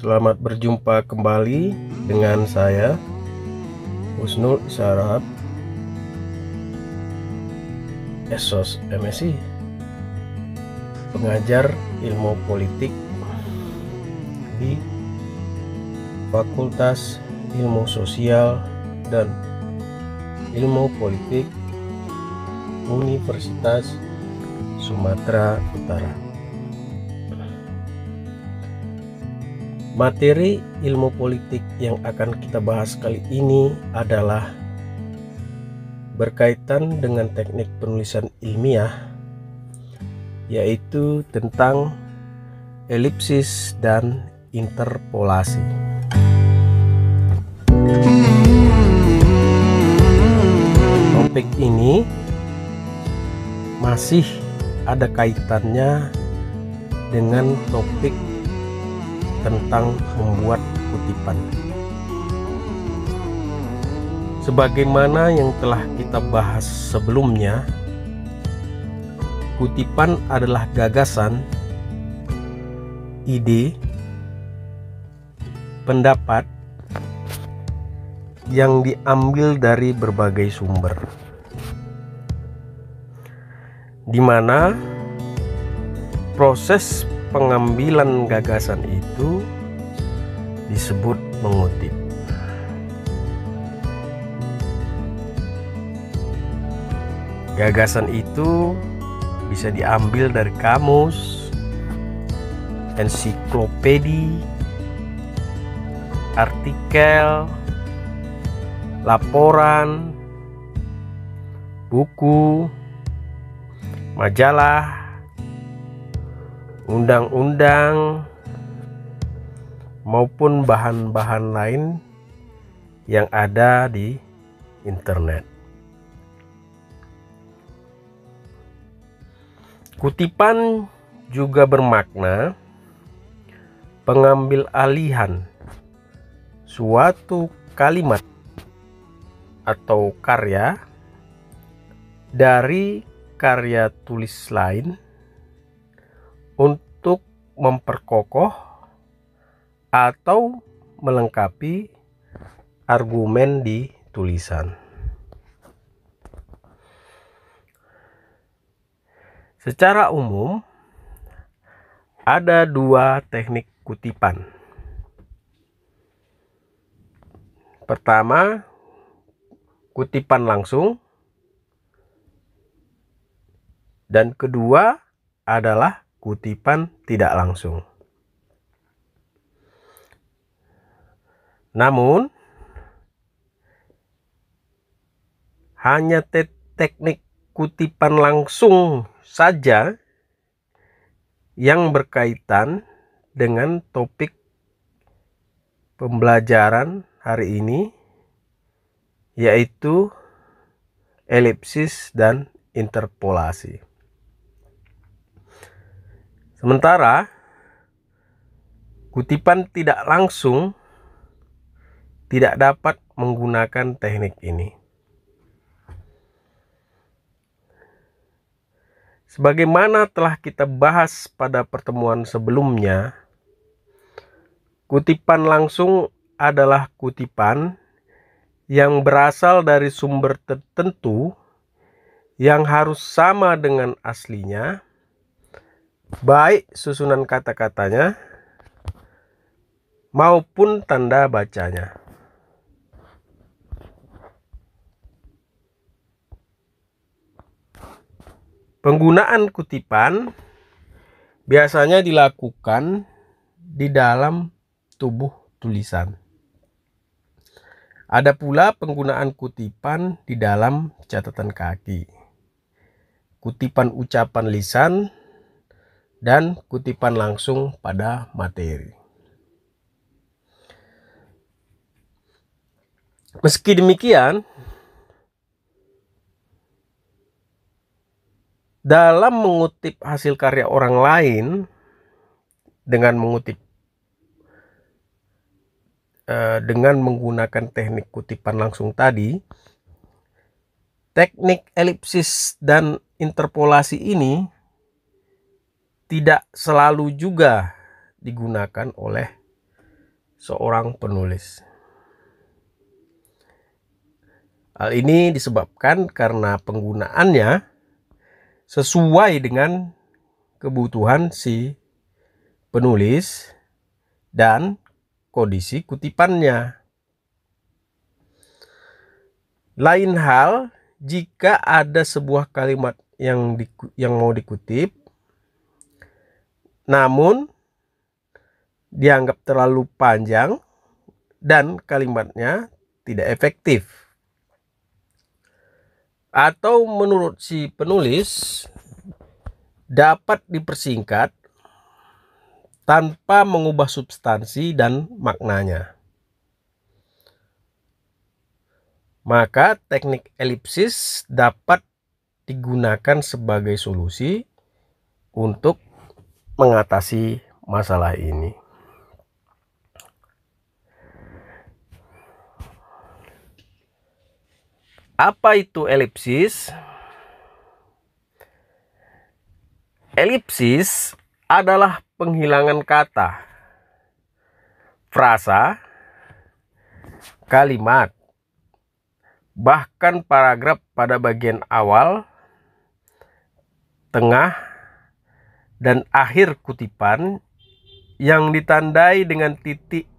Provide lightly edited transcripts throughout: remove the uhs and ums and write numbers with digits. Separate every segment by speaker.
Speaker 1: Selamat berjumpa kembali dengan saya Husnul Isyarat, Esos MSI, pengajar ilmu politik di Fakultas Ilmu Sosial dan Ilmu Politik Universitas Sumatera Utara. Materi ilmu politik yang akan kita bahas kali ini adalah berkaitan dengan teknik penulisan ilmiah, yaitu tentang elipsis dan interpolasi. Topik ini masih ada kaitannya dengan topik tentang membuat kutipan. Sebagaimana yang telah kita bahas sebelumnya, kutipan adalah gagasan, ide, pendapat yang diambil dari berbagai sumber, di mana proses pengambilan gagasan itu disebut mengutip. Gagasan itu bisa diambil dari kamus, ensiklopedi, artikel, laporan, buku, majalah, undang-undang, maupun bahan-bahan lain yang ada di internet. Kutipan juga bermakna pengambil alihan suatu kalimat atau karya dari karya tulis lain untuk memperkokoh atau melengkapi argumen di tulisan. Secara umum, ada dua teknik kutipan. Pertama, kutipan langsung, dan kedua adalah kutipan tidak langsung. Namun, hanya teknik kutipan langsung saja yang berkaitan dengan topik pembelajaran hari ini, yaitu elipsis dan interpolasi. Sementara kutipan tidak langsung tidak dapat menggunakan teknik ini. Sebagaimana telah kita bahas pada pertemuan sebelumnya, kutipan langsung adalah kutipan yang berasal dari sumber tertentu yang harus sama dengan aslinya, baik susunan kata-katanya maupun tanda bacanya. Penggunaan kutipan biasanya dilakukan di dalam tubuh tulisan. Ada pula penggunaan kutipan di dalam catatan kaki, kutipan ucapan lisan, dan kutipan langsung pada materi. Meski demikian, dalam mengutip hasil karya orang lain dengan menggunakan teknik kutipan langsung tadi, teknik elipsis dan interpolasi ini tidak selalu juga digunakan oleh seorang penulis. Hal ini disebabkan karena penggunaannya sesuai dengan kebutuhan si penulis dan kondisi kutipannya. Lain hal jika ada sebuah kalimat yang mau dikutip, namun dianggap terlalu panjang dan kalimatnya tidak efektif. Atau menurut si penulis dapat dipersingkat tanpa mengubah substansi dan maknanya. Maka teknik elipsis dapat digunakan sebagai solusi untuk mengatasi masalah ini. Apa itu elipsis? Elipsis adalah penghilangan kata, frasa, kalimat, bahkan paragraf pada bagian awal, tengah, dan akhir kutipan yang ditandai dengan titik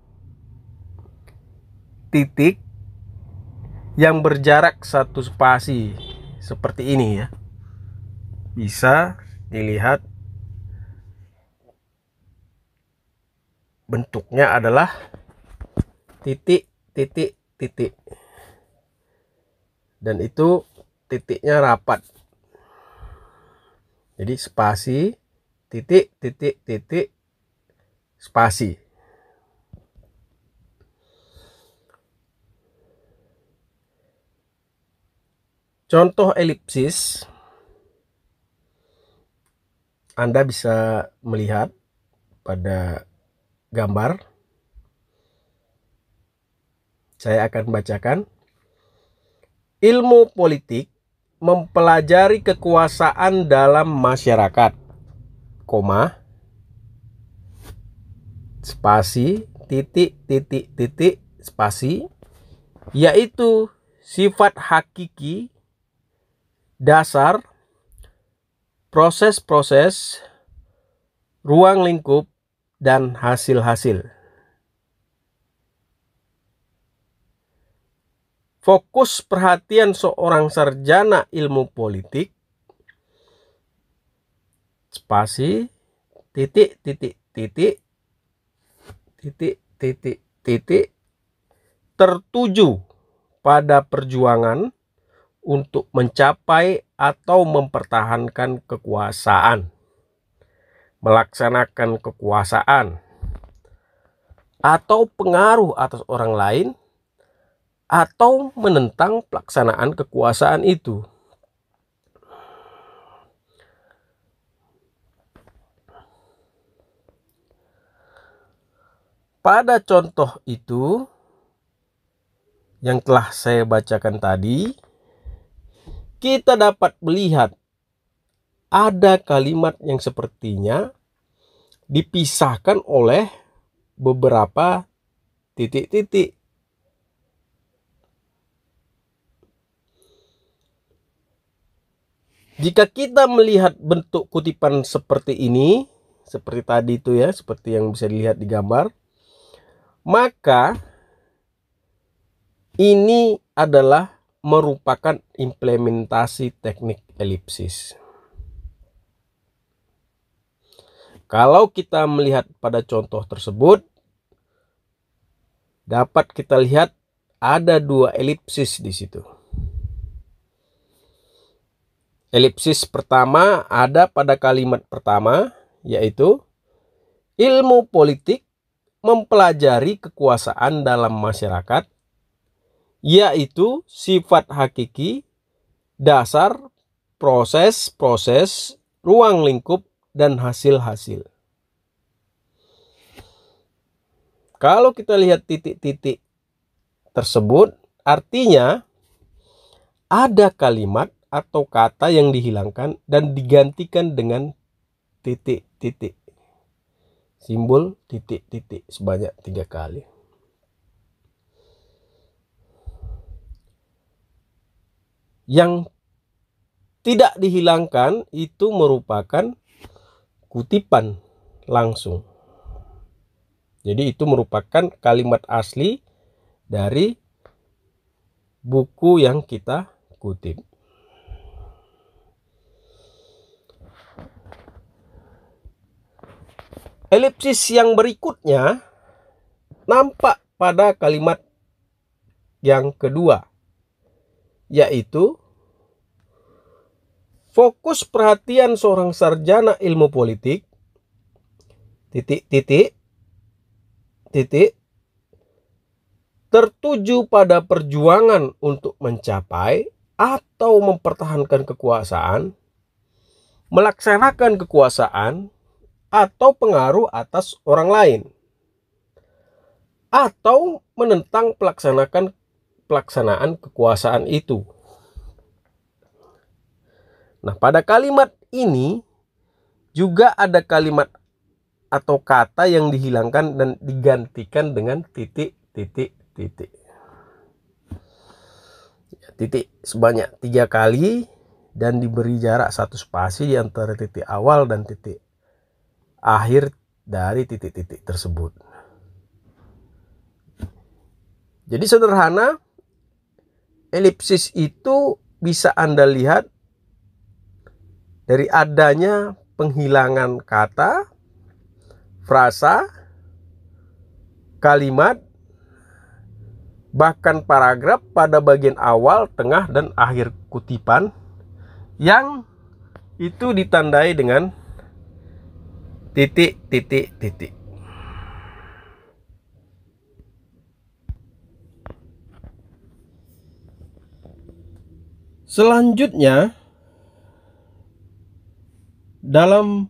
Speaker 1: yang berjarak satu spasi seperti ini ya. Bisa dilihat bentuknya adalah titik. Dan itu titiknya rapat. Jadi spasi, titik, spasi. Contoh elipsis Anda bisa melihat pada gambar. Saya akan bacakan. Ilmu politik mempelajari kekuasaan dalam masyarakat, spasi, titik, spasi, yaitu sifat hakiki, dasar, proses-proses, ruang lingkup, dan hasil-hasil. Fokus perhatian seorang sarjana ilmu politik, spasi, titik, tertuju pada perjuangan untuk mencapai atau mempertahankan kekuasaan, melaksanakan kekuasaan, atau pengaruh atas orang lain, atau menentang pelaksanaan kekuasaan itu. Pada contoh itu yang telah saya bacakan tadi, kita dapat melihat ada kalimat yang sepertinya dipisahkan oleh beberapa titik. Jika kita melihat bentuk kutipan seperti ini, seperti tadi itu ya, seperti yang bisa dilihat di gambar, maka ini adalah merupakan implementasi teknik elipsis. Kalau kita melihat pada contoh tersebut, dapat kita lihat ada dua elipsis di situ. Elipsis pertama ada pada kalimat pertama, yaitu ilmu politik mempelajari kekuasaan dalam masyarakat, yaitu sifat hakiki, dasar, proses-proses, ruang lingkup, dan hasil-hasil. Kalau kita lihat titik-titik tersebut, artinya ada kalimat atau kata yang dihilangkan dan digantikan dengan titik-titik. Simbol titik-titik sebanyak 3 kali. Yang tidak dihilangkan itu merupakan kutipan langsung. Jadi itu merupakan kalimat asli dari buku yang kita kutip. Elipsis yang berikutnya nampak pada kalimat yang kedua, yaitu fokus perhatian seorang sarjana ilmu politik tertuju pada perjuangan untuk mencapai atau mempertahankan kekuasaan, melaksanakan kekuasaan atau pengaruh atas orang lain, atau menentang pelaksanaan kekuasaan itu. Nah, pada kalimat ini juga ada kalimat atau kata yang dihilangkan dan digantikan dengan titik. Titik sebanyak 3 kali dan diberi jarak 1 spasi di antara titik awal dan titik akhir dari titik-titik tersebut. Jadi sederhana, elipsis itu bisa Anda lihat dari adanya penghilangan kata, frasa, kalimat, bahkan paragraf pada bagian awal, tengah, dan akhir kutipan yang itu ditandai dengan titik. Selanjutnya, dalam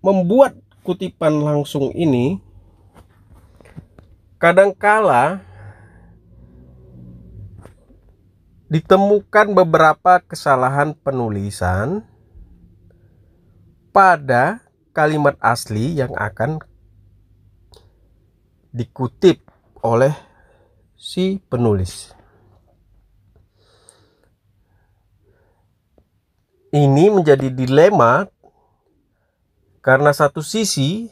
Speaker 1: membuat kutipan langsung ini, kadangkala ditemukan beberapa kesalahan penulisan pada kalimat asli yang akan dikutip oleh si penulis. Ini menjadi dilema karena satu sisi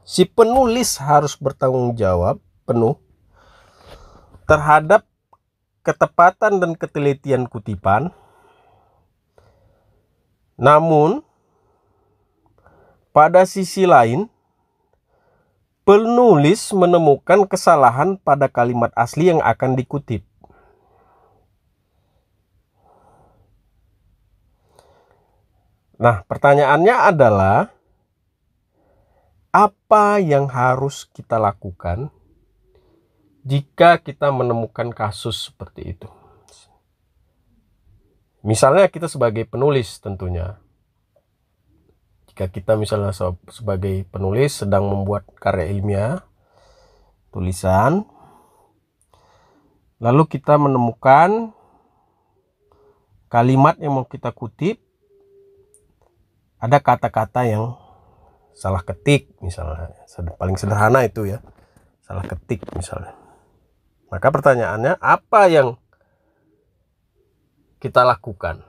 Speaker 1: si penulis harus bertanggung jawab penuh terhadap ketepatan dan ketelitian kutipan. Namun pada sisi lain, penulis menemukan kesalahan pada kalimat asli yang akan dikutip. Nah, pertanyaannya adalah apa yang harus kita lakukan jika kita menemukan kasus seperti itu? Misalnya kita sebagai penulis tentunya. Jika kita misalnya sebagai penulis sedang membuat karya ilmiah, tulisan, lalu kita menemukan kalimat yang mau kita kutip, ada kata-kata yang salah ketik misalnya, paling sederhana itu ya, salah ketik misalnya. Maka pertanyaannya, apa yang kita lakukan?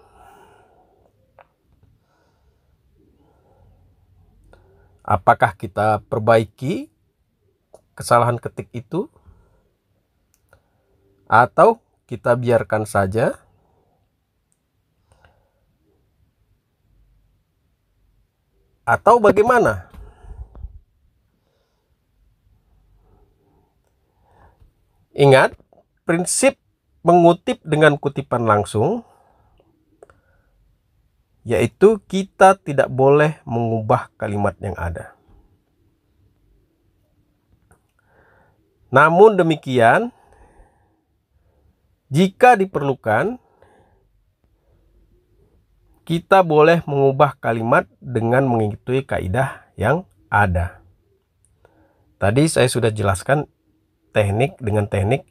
Speaker 1: Apakah kita perbaiki kesalahan ketik itu, atau kita biarkan saja? Atau bagaimana? Ingat, prinsip mengutip dengan kutipan langsung, yaitu kita tidak boleh mengubah kalimat yang ada. Namun demikian, jika diperlukan, kita boleh mengubah kalimat dengan mengikuti kaidah yang ada. Tadi saya sudah jelaskan teknik dengan teknik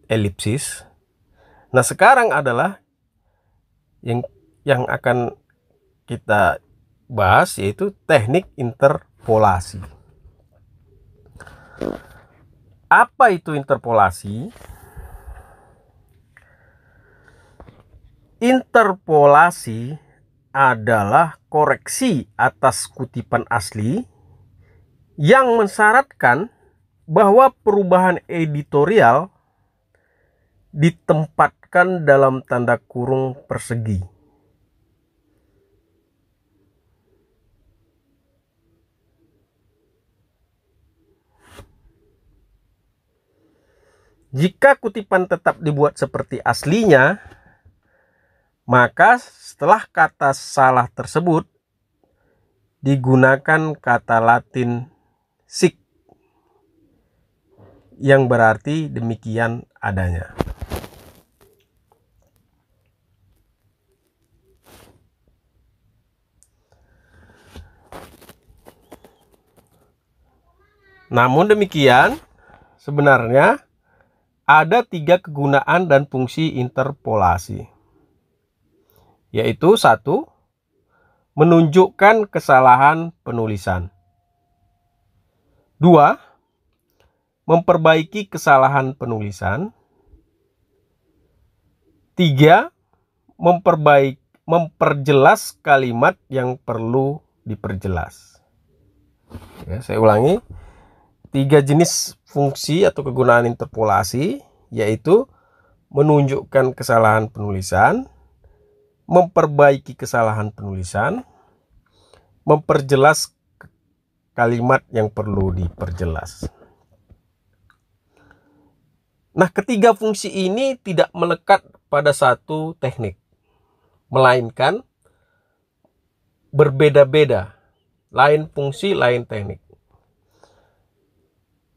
Speaker 1: elipsis. Nah, sekarang adalah yang akan kita bahas, yaitu teknik interpolasi. Apa itu interpolasi? Interpolasi adalah koreksi atas kutipan asli yang mensyaratkan bahwa perubahan editorial ditempatkan dalam tanda kurung persegi. Jika kutipan tetap dibuat seperti aslinya, maka setelah kata salah tersebut digunakan kata Latin sic yang berarti demikian adanya. Namun demikian, sebenarnya ada 3 kegunaan dan fungsi interpolasi, yaitu 1. Menunjukkan kesalahan penulisan. 2. Memperbaiki kesalahan penulisan. 3. Memperjelas kalimat yang perlu diperjelas. Ya, saya ulangi. 3 jenis fungsi atau kegunaan interpolasi, yaitu menunjukkan kesalahan penulisan, memperbaiki kesalahan penulisan, memperjelas kalimat yang perlu diperjelas. Nah, ketiga fungsi ini tidak melekat pada satu teknik, melainkan berbeda-beda, lain fungsi, lain teknik.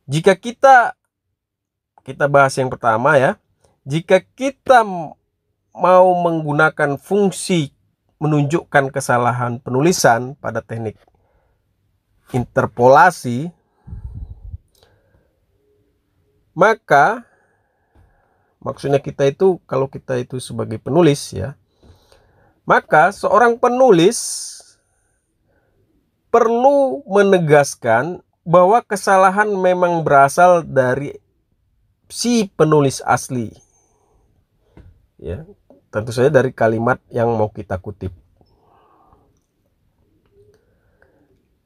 Speaker 1: Jika kita bahas yang pertama ya, jika kita mau menggunakan fungsi menunjukkan kesalahan penulisan pada teknik interpolasi, maka maksudnya kita itu, kalau kita itu sebagai penulis ya, maka seorang penulis perlu menegaskan bahwa kesalahan memang berasal dari si penulis asli. Ya, tentu saja dari kalimat yang mau kita kutip.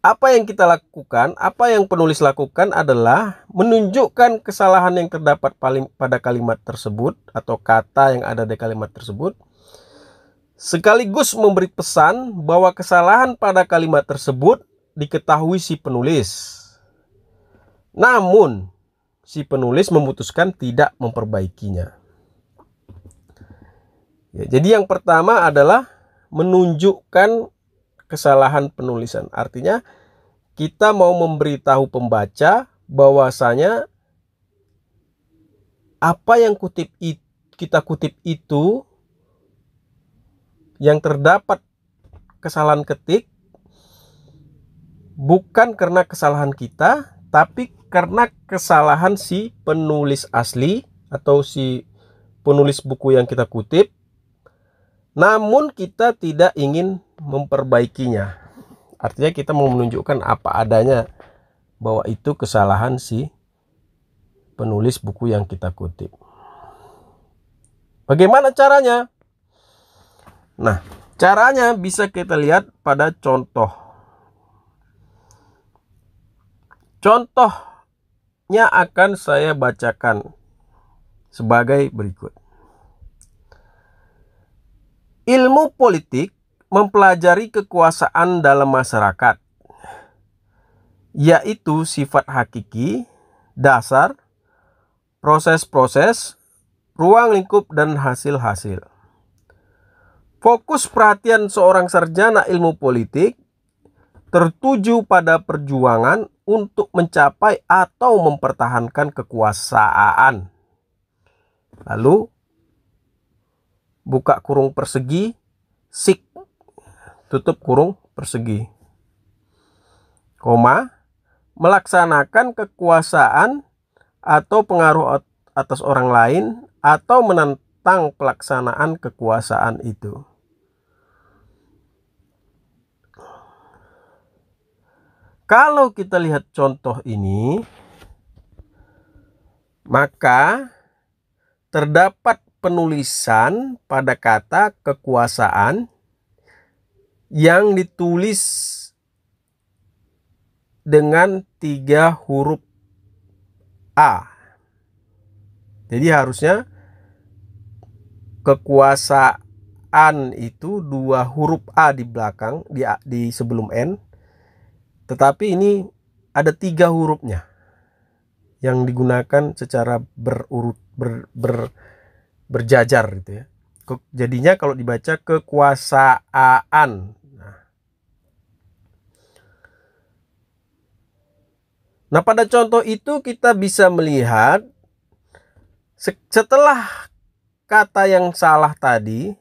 Speaker 1: Apa yang kita lakukan, apa yang penulis lakukan adalah menunjukkan kesalahan yang terdapat pada kalimat tersebut atau kata yang ada di kalimat tersebut, sekaligus memberi pesan bahwa kesalahan pada kalimat tersebut diketahui si penulis. Namun, si penulis memutuskan tidak memperbaikinya. Ya, jadi yang pertama adalah menunjukkan kesalahan penulisan. Artinya kita mau memberitahu pembaca bahwasanya apa yang kita kutip itu yang terdapat kesalahan ketik bukan karena kesalahan kita, tapi karena kesalahan si penulis asli atau si penulis buku yang kita kutip, namun kita tidak ingin memperbaikinya. Artinya kita mau menunjukkan apa adanya bahwa itu kesalahan si penulis buku yang kita kutip. Bagaimana caranya? Nah, caranya bisa kita lihat pada contoh. Contohnya akan saya bacakan sebagai berikut. Ilmu politik mempelajari kekuasaan dalam masyarakat, yaitu sifat hakiki, dasar, proses-proses, ruang lingkup, dan hasil-hasil. Fokus perhatian seorang sarjana ilmu politik tertuju pada perjuangan untuk mencapai atau mempertahankan kekuasaan. Lalu buka kurung persegi, sic, tutup kurung persegi, koma, melaksanakan kekuasaan atau pengaruh atas orang lain atau menentang pelaksanaan kekuasaan itu. Kalau kita lihat contoh ini, maka terdapat penulisan pada kata kekuasaan yang ditulis dengan 3 huruf A. Jadi harusnya kekuasaan itu 2 huruf A di belakang, di sebelum N. Tetapi ini ada 3 hurufnya yang digunakan secara berurut berjajar gitu ya. Jadinya kalau dibaca kekuasaan. Nah, pada contoh itu kita bisa melihat setelah kata yang salah tadi,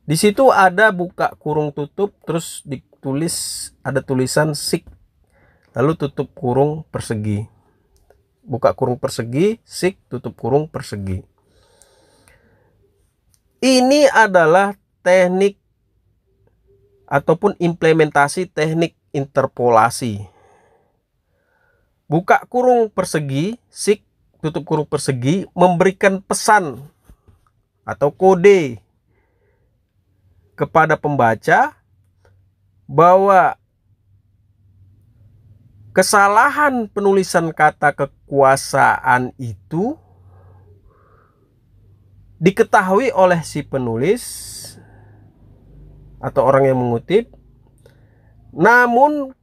Speaker 1: di situ ada buka kurung tutup, terus ditulis ada tulisan sik, lalu tutup kurung persegi. Buka kurung persegi, sik, tutup kurung persegi. Ini adalah teknik ataupun implementasi teknik interpolasi. Buka kurung persegi, sik, tutup kurung persegi memberikan pesan atau kode kepada pembaca bahwa kesalahan penulisan kata kekuasaan itu diketahui oleh si penulis atau orang yang mengutip, namun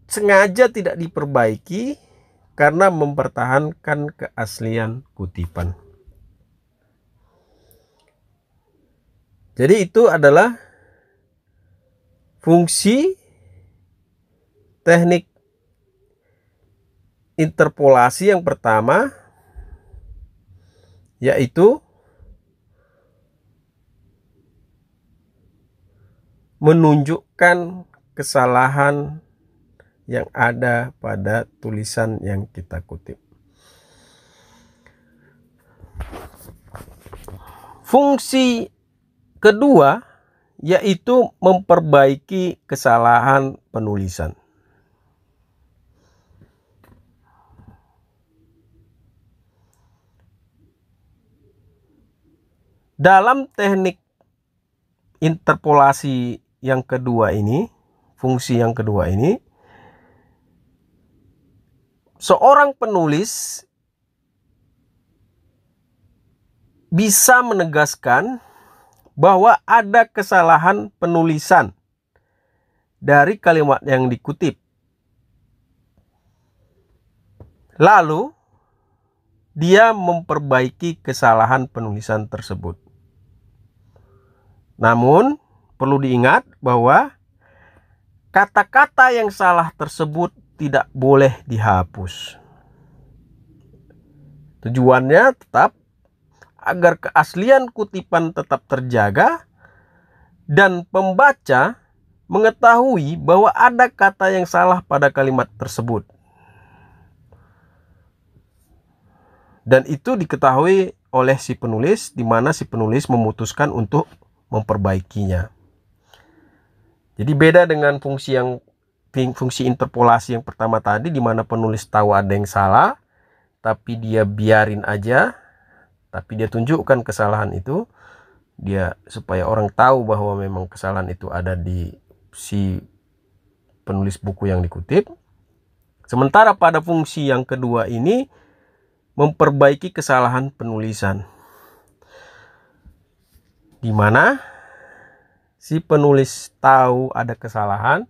Speaker 1: sengaja tidak diperbaiki karena mempertahankan keaslian kutipan. Jadi itu adalah fungsi teknik interpolasi yang pertama, yaitu menunjukkan kesalahan yang ada pada tulisan yang kita kutip. Fungsi kedua yaitu memperbaiki kesalahan penulisan. Dalam teknik interpolasi yang kedua ini, fungsi yang kedua ini, seorang penulis bisa menegaskan bahwa ada kesalahan penulisan dari kalimat yang dikutip. Lalu, dia memperbaiki kesalahan penulisan tersebut. Namun, perlu diingat bahwa kata-kata yang salah tersebut tidak boleh dihapus. Tujuannya tetap agar keaslian kutipan tetap terjaga dan pembaca mengetahui bahwa ada kata yang salah pada kalimat tersebut. Dan itu diketahui oleh si penulis, di mana si penulis memutuskan untuk memperbaikinya. Jadi beda dengan fungsi interpolasi yang pertama tadi, di mana penulis tahu ada yang salah, tapi dia biarin aja, tapi dia tunjukkan kesalahan itu, dia supaya orang tahu bahwa memang kesalahan itu ada di si penulis buku yang dikutip. Sementara pada fungsi yang kedua ini memperbaiki kesalahan penulisan, di mana si penulis tahu ada kesalahan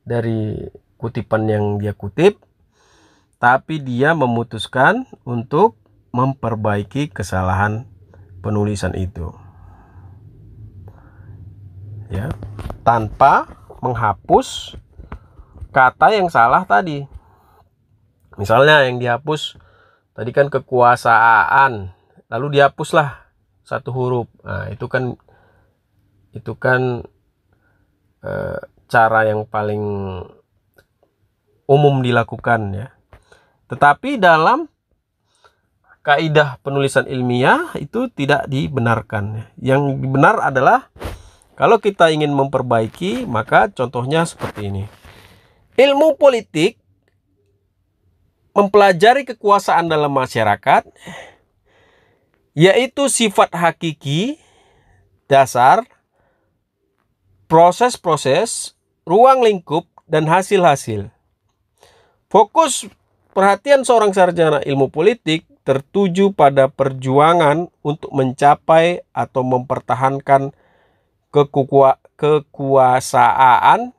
Speaker 1: dari kutipan yang dia kutip, tapi dia memutuskan untuk memperbaiki kesalahan penulisan itu, ya, tanpa menghapus kata yang salah tadi. Misalnya yang dihapus tadi kan kekuasaan, lalu dihapuslah 1 huruf. Nah, itu kan cara yang paling umum dilakukan, ya. Tetapi dalam kaidah penulisan ilmiah itu tidak dibenarkan. Yang benar adalah kalau kita ingin memperbaiki, maka contohnya seperti ini. Ilmu politik mempelajari kekuasaan dalam masyarakat yaitu sifat hakiki, dasar, proses-proses, ruang lingkup, dan hasil-hasil. Fokus perhatian seorang sarjana ilmu politik tertuju pada perjuangan untuk mencapai atau mempertahankan kekuasaan,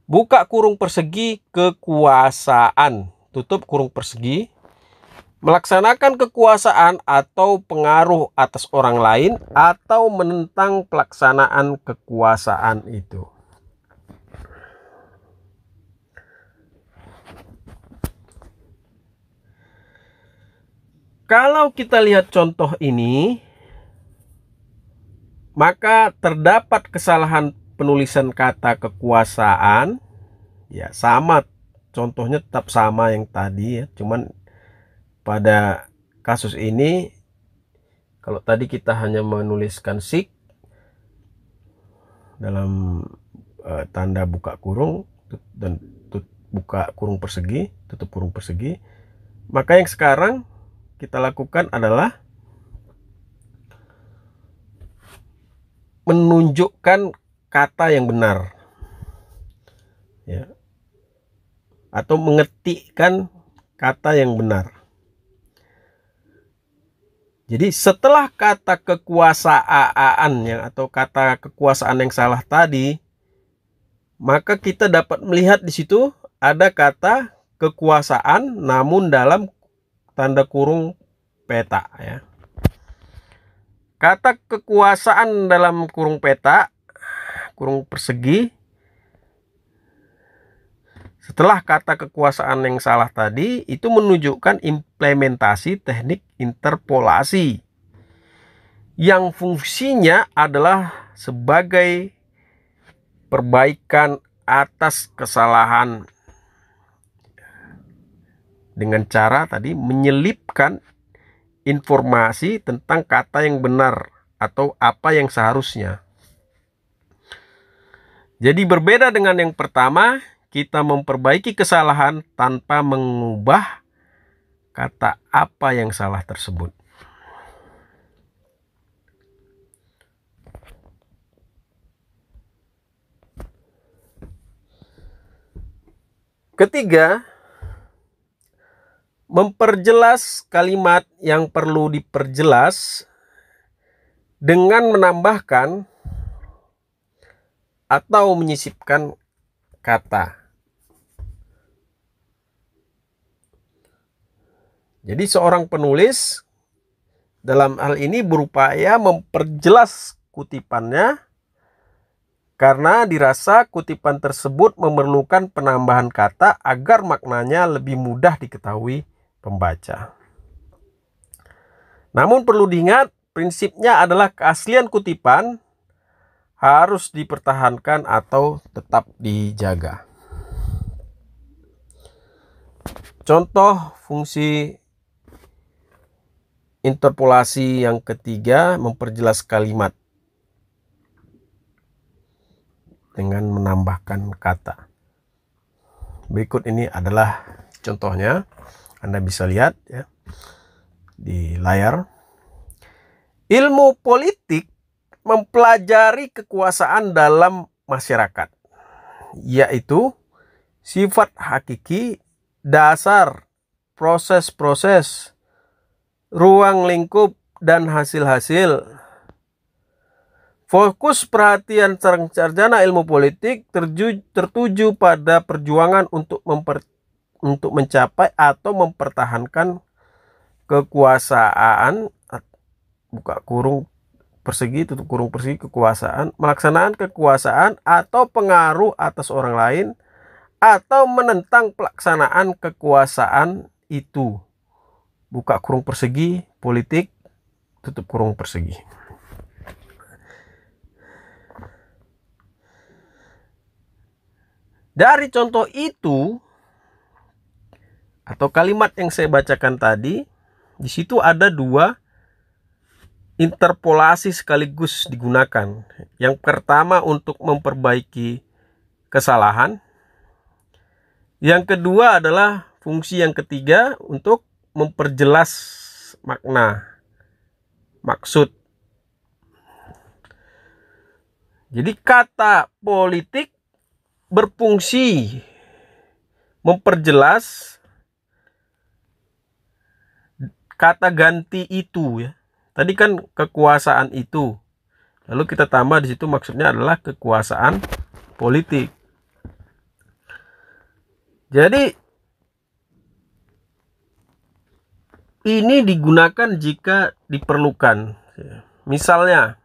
Speaker 1: buka kurung persegi, kekuasaan, tutup kurung persegi, melaksanakan kekuasaan atau pengaruh atas orang lain atau menentang pelaksanaan kekuasaan itu. Kalau kita lihat contoh ini, maka terdapat kesalahan penulisan kata kekuasaan. Ya, sama, contohnya tetap sama yang tadi ya, cuman pada kasus ini kalau tadi kita hanya menuliskan sik dalam tanda buka kurung dan buka kurung persegi, tutup kurung persegi, maka yang sekarang kita lakukan adalah menunjukkan kata yang benar ya, atau mengetikkan kata yang benar. Jadi setelah kata kekuasaan yang atau kata kekuasaan yang salah tadi, maka kita dapat melihat di situ ada kata kekuasaan namun dalam tanda kurung peta ya. Kata kekuasaan dalam kurung peta, kurung persegi, setelah kata kekuasaan yang salah tadi, itu menunjukkan implementasi teknik interpolasi yang fungsinya adalah sebagai perbaikan atas kesalahan dengan cara tadi menyelipkan informasi tentang kata yang benar atau apa yang seharusnya. Jadi berbeda dengan yang pertama, kita memperbaiki kesalahan tanpa mengubah kata apa yang salah tersebut. Ketiga, memperjelas kalimat yang perlu diperjelas dengan menambahkan atau menyisipkan kata. Jadi seorang penulis dalam hal ini berupaya memperjelas kutipannya karena dirasa kutipan tersebut memerlukan penambahan kata agar maknanya lebih mudah diketahui pembaca. Namun perlu diingat, prinsipnya adalah keaslian kutipan harus dipertahankan atau tetap dijaga. Contoh fungsi interpolasi yang ketiga, memperjelas kalimat dengan menambahkan kata. Berikut ini adalah contohnya. Anda bisa lihat ya di layar. Ilmu politik mempelajari kekuasaan dalam masyarakat, yaitu sifat hakiki, dasar, proses-proses, ruang lingkup, dan hasil-hasil. Fokus perhatian sarjana ilmu politik tertuju pada perjuangan untuk mencapai atau mempertahankan kekuasaan, buka kurung persegi, tutup kurung persegi, kekuasaan, melaksanakan kekuasaan atau pengaruh atas orang lain, atau menentang pelaksanaan kekuasaan itu, buka kurung persegi, politik, tutup kurung persegi. Dari contoh itu atau kalimat yang saya bacakan tadi, di situ ada dua interpolasi sekaligus digunakan. Yang pertama untuk memperbaiki kesalahan. Yang kedua adalah fungsi yang ketiga untuk memperjelas makna maksud. Jadi kata politik berfungsi memperjelas kata ganti itu ya. Tadi kan kekuasaan itu. Lalu kita tambah di situ maksudnya adalah kekuasaan politik. Jadi ini digunakan jika diperlukan. Misalnya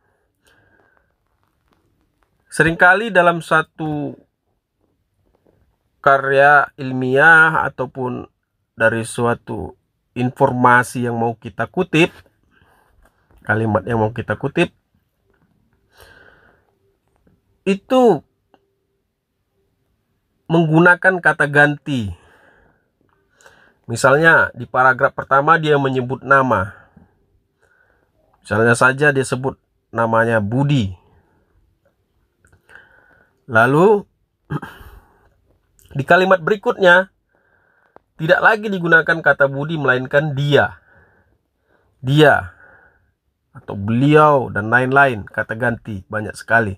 Speaker 1: seringkali dalam satu karya ilmiah ataupun dari suatu informasi yang mau kita kutip, kalimat yang mau kita kutip, itu menggunakan kata ganti. Misalnya di paragraf pertama dia menyebut nama. Misalnya saja dia sebut namanya Budi. Lalu di kalimat berikutnya tidak lagi digunakan kata Budi melainkan dia. Dia atau beliau dan lain-lain, kata ganti banyak sekali.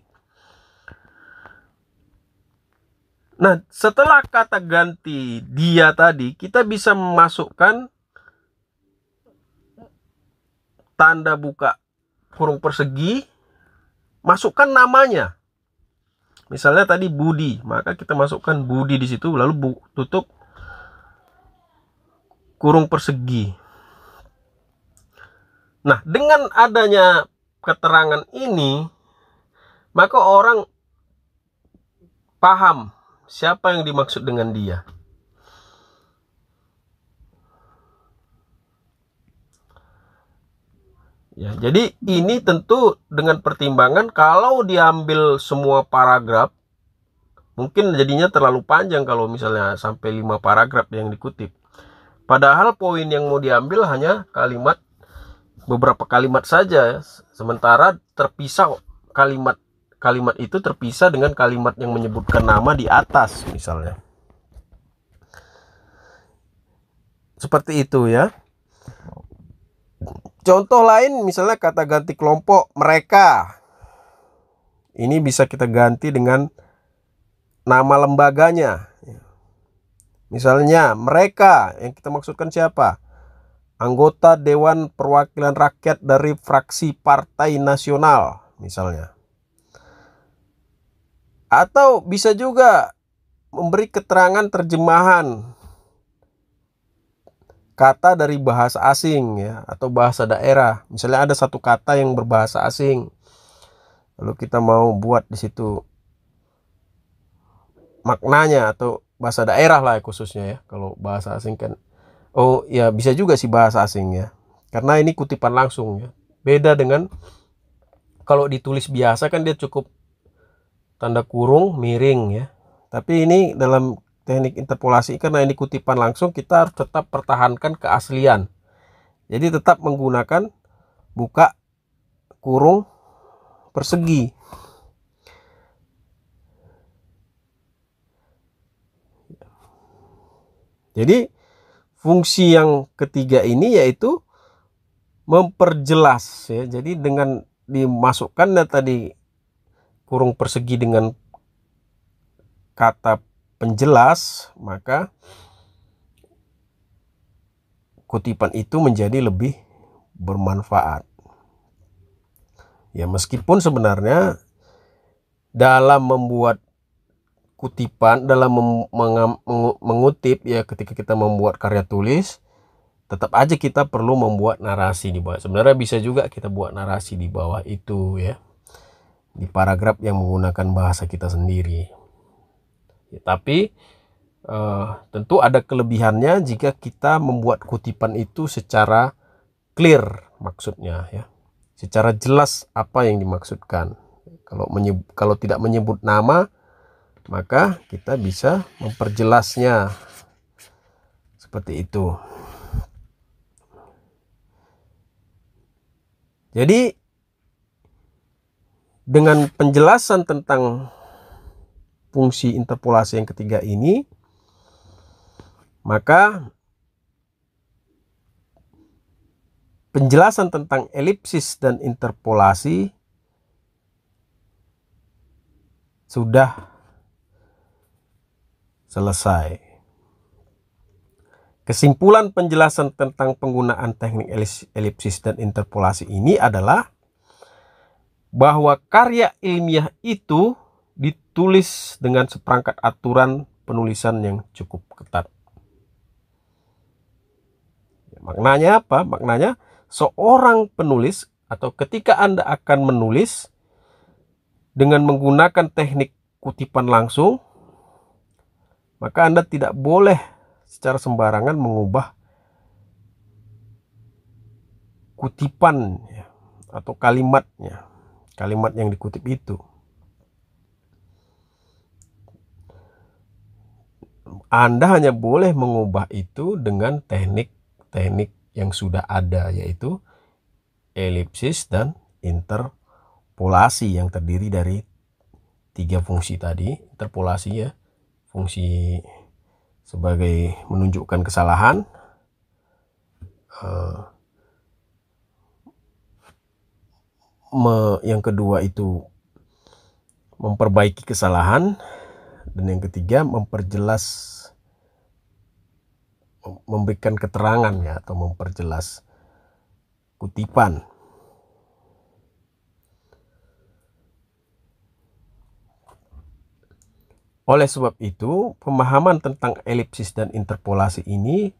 Speaker 1: Nah, setelah kata ganti dia tadi, kita bisa memasukkan tanda buka kurung persegi, masukkan namanya. Misalnya tadi Budi, maka kita masukkan Budi di situ, lalu tutup kurung persegi. Nah, dengan adanya keterangan ini, maka orang paham siapa yang dimaksud dengan dia. Ya, jadi ini tentu dengan pertimbangan kalau diambil semua paragraf, mungkin jadinya terlalu panjang kalau misalnya sampai 5 paragraf yang dikutip. Padahal poin yang mau diambil hanya beberapa kalimat saja, sementara terpisah kalimat itu terpisah dengan kalimat yang menyebutkan nama di atas misalnya. Seperti itu ya. Contoh lain misalnya kata ganti kelompok mereka. Ini bisa kita ganti dengan nama lembaganya. Misalnya mereka yang kita maksudkan siapa? Anggota Dewan Perwakilan Rakyat dari fraksi Partai Nasional misalnya. Atau bisa juga memberi keterangan terjemahan kata dari bahasa asing ya, atau bahasa daerah. Misalnya ada satu kata yang berbahasa asing, lalu kita mau buat di situ maknanya atau bahasa daerah lah khususnya ya. Kalau bahasa asing kan, oh ya bisa juga sih bahasa asing ya, karena ini kutipan langsung ya. Beda dengan kalau ditulis biasa kan dia cukup tanda kurung miring ya. Tapi ini dalam teknik interpolasi karena ini kutipan langsung, kita harus tetap pertahankan keaslian. Jadi tetap menggunakan buka kurung persegi. Jadi fungsi yang ketiga ini yaitu memperjelas ya. Jadi dengan dimasukkannya tadi kurung persegi dengan kata penjelas, maka kutipan itu menjadi lebih bermanfaat. Ya, meskipun sebenarnya dalam membuat kutipan, dalam mengutip ya, ketika kita membuat karya tulis, tetap aja kita perlu membuat narasi di bawah. Sebenarnya bisa juga kita buat narasi di bawah itu ya, di paragraf yang menggunakan bahasa kita sendiri. Ya, tapi tentu ada kelebihannya jika kita membuat kutipan itu secara clear maksudnya ya, secara jelas apa yang dimaksudkan. Kalau tidak menyebut nama, maka kita bisa memperjelasnya seperti itu. Jadi dengan penjelasan tentang fungsi interpolasi yang ketiga ini, maka penjelasan tentang elipsis dan interpolasi sudah selesai. Kesimpulan penjelasan tentang penggunaan teknik elipsis dan interpolasi ini adalah bahwa karya ilmiah itu ditulis dengan seperangkat aturan penulisan yang cukup ketat. Maknanya apa? Maknanya seorang penulis atau ketika Anda akan menulis dengan menggunakan teknik kutipan langsung, maka Anda tidak boleh secara sembarangan mengubah kutipan atau kalimatnya, kalimat yang dikutip itu. Anda hanya boleh mengubah itu dengan teknik yang sudah ada, yaitu elipsis dan interpolasi yang terdiri dari 3 fungsi tadi. Interpolasi ya, fungsi sebagai menunjukkan kesalahan, yang kedua itu memperbaiki kesalahan, dan yang ketiga memperjelas, memberikan keterangan ya, atau memperjelas kutipan. Oleh sebab itu, pemahaman tentang elipsis dan interpolasi ini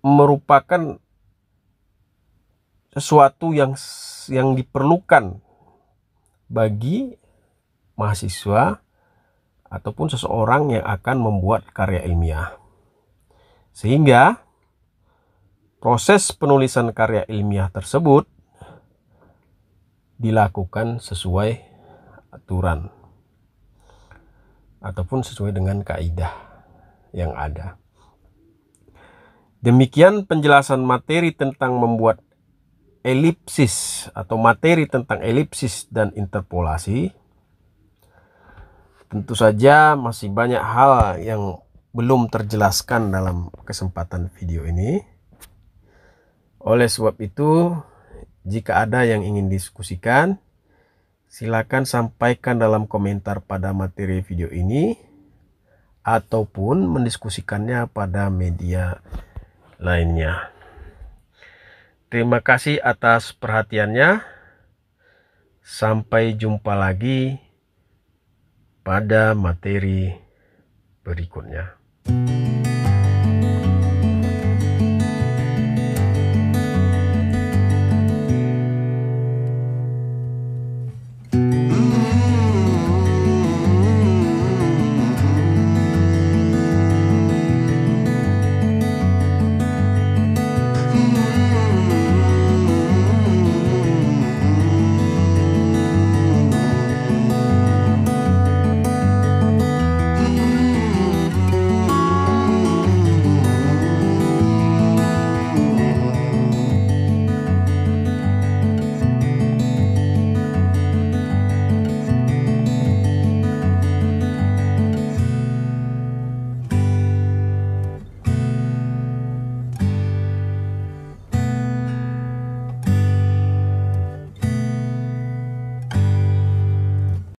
Speaker 1: merupakan sesuatu yang diperlukan bagi mahasiswa ataupun seseorang yang akan membuat karya ilmiah. Sehingga proses penulisan karya ilmiah tersebut dilakukan sesuai aturan ataupun sesuai dengan kaidah yang ada. Demikian penjelasan materi tentang membuat elipsis atau materi tentang elipsis dan interpolasi. Tentu saja masih banyak hal yang belum terjelaskan dalam kesempatan video ini. Oleh sebab itu, jika ada yang ingin diskusikan, silakan sampaikan dalam komentar pada materi video ini ataupun mendiskusikannya pada media lainnya. Terima kasih atas perhatiannya. Sampai jumpa lagi pada materi berikutnya.